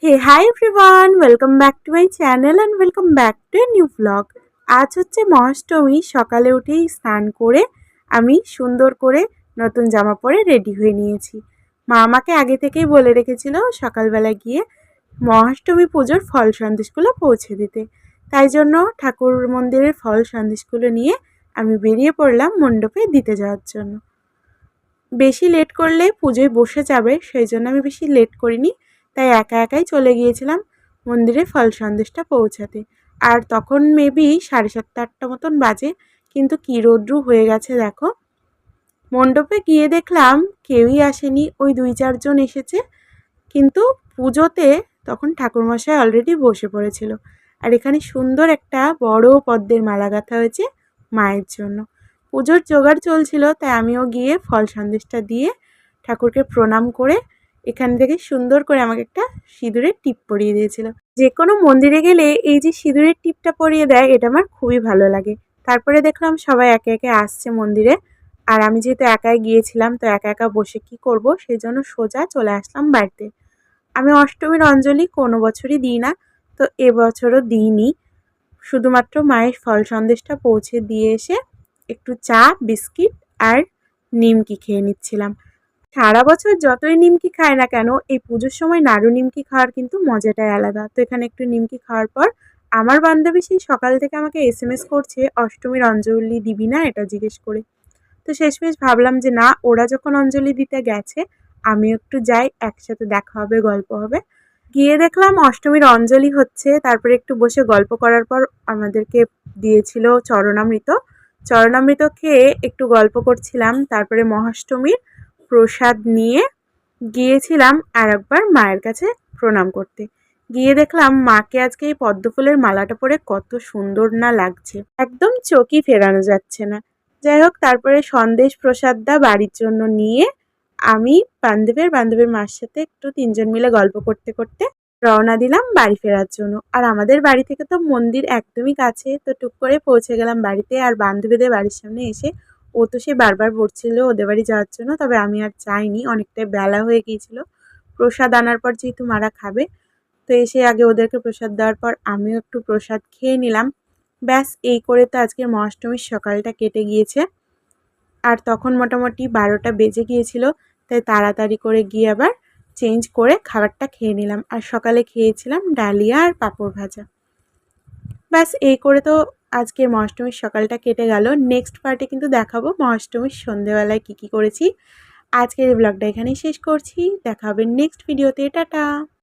Hey hi everyone, welcome back to my channel and welcome back to a new blog. আজ হচ্ছে মহাষ্টমী। সকালে উঠেই স্নান করে আমি সুন্দর করে নতুন জামা পরে রেডি হয়ে নিয়েছি। মা আমাকে আগে থেকেই বলে রেখেছিল সকালবেলা গিয়ে মহাষ্টমী পুজোর ফল সন্দেশগুলো পৌঁছে দিতে। তাই জন্য ঠাকুর মন্দিরের ফল সন্দেশগুলো নিয়ে আমি বেরিয়ে পড়লাম মণ্ডপে দিতে যাওয়ার জন্য। বেশি লেট করলে পুজোয় বসে যাবে, সেই জন্য আমি বেশি লেট করিনি। তাই একা একাই চলে গিয়েছিলাম মন্দিরে ফল সন্দেশটা পৌঁছাতে। আর তখন মেবি 7:30-8টা মতন বাজে, কিন্তু কী রৌদ্রু হয়ে গেছে দেখো। মণ্ডপে গিয়ে দেখলাম কেউই আসেনি, ওই 2-4 জন এসেছে। কিন্তু পুজোতে তখন ঠাকুরমশাই অলরেডি বসে পড়েছিল। আর এখানে সুন্দর একটা বড় পদ্মের মালা গাঁথা হয়েছে মায়ের জন্য। পুজোর জোগাড় চলছিল, তাই আমিও গিয়ে ফল সন্দেশটা দিয়ে ঠাকুরকে প্রণাম করে এখান থেকে সুন্দর করে আমাকে একটা সিঁদুরের টিপ পরিয়ে দিয়েছিল। যে কোনো মন্দিরে গেলে এই যে সিঁদুরের টিপটা পরিয়ে দেয়, এটা আমার খুবই ভালো লাগে। তারপরে দেখলাম সবাই একে একে আসছে মন্দিরে। আর আমি যেহেতু একাই গিয়েছিলাম, তো একা একা বসে কি করব, সেই জন্য সোজা চলে আসলাম বাড়িতে। আমি অষ্টমীর অঞ্জলি কোনো বছরই দিই না, তো এবছরও দিইনি। শুধুমাত্র মায়ের ফল সন্দেশটা পৌঁছে দিয়ে এসে একটু চা, বিস্কিট আর নিমকি খেয়ে নিচ্ছিলাম। সারা বছর যতই নিমকি খায় না কেন, এই পুজোর সময় নাড়ু নিমকি খাওয়ার কিন্তু মজাটাই আলাদা। তো এখানে একটু নিমকি খাওয়ার পর আমার বান্ধবী সেই সকাল থেকে আমাকে SMS করছে অষ্টমীর অঞ্জলি দিবি না, এটা জিজ্ঞেস করে। তো শেষমেশ ভাবলাম যে না, ওরা যখন অঞ্জলি দিতে গেছে আমিও একটু যাই, একসাথে দেখা হবে, গল্প হবে। গিয়ে দেখলাম অষ্টমীর অঞ্জলি হচ্ছে। তারপরে একটু বসে গল্প করার পর আমাদেরকে দিয়েছিল চরণামৃত। চরণামৃত খেয়ে একটু গল্প করছিলাম। তারপরে মহাষ্টমীর প্রসাদ নিয়ে গিয়েছিলাম আর একবার মায়ের কাছে প্রণাম করতে। গিয়ে দেখলাম মাকে আজকে এই পদ্ম ফুলের মালাটা পরে কত সুন্দর না লাগছে, একদম চোখই ফেরানো যাচ্ছে না। যাই হোক, তারপরে সন্দেশ প্রসাদটা বাড়ির জন্য নিয়ে আমি বান্ধবীর মার সাথে একটু 3জন মিলে গল্প করতে করতে রওনা দিলাম বাড়ি ফেরার জন্য। আর আমাদের বাড়ি থেকে তো মন্দির একদমই কাছে, তো টুক করে পৌঁছে গেলাম বাড়িতে। আর বান্ধবীদের বাড়ির সামনে এসে ও তো সে বারবার বলছিল ওদের বাড়ি যাওয়ার জন্য, তবে আমি আর যাইনি, অনেকটাই বেলা হয়ে গিয়েছিল। প্রসাদ আনার পর যেহেতু মারা খাবে, তো এসে আগে ওদেরকে প্রসাদ দেওয়ার পর আমিও একটু প্রসাদ খেয়ে নিলাম। ব্যাস এই করে তো আজকের মহাষ্টমীর সকালটা কেটে গিয়েছে। আর তখন মোটামুটি 12টা বেজে গিয়েছিল, তাই তাড়াতাড়ি করে গিয়ে আবার চেঞ্জ করে খাবারটা খেয়ে নিলাম। আর সকালে খেয়েছিলাম ডালিয়া আর পাঁপড় ভাজা। ব্যাস এই করে তো আজকের মহাষ্টমীর সকালটা কেটে গেল। নেক্সট পার্টে কিন্তু দেখাবো মহাষ্টমীর সন্ধেবেলায় কী কী করেছি। আজকের এই ব্লগটা এখানেই শেষ করছি। দেখা হবে নেক্সট ভিডিওতে। টাটা।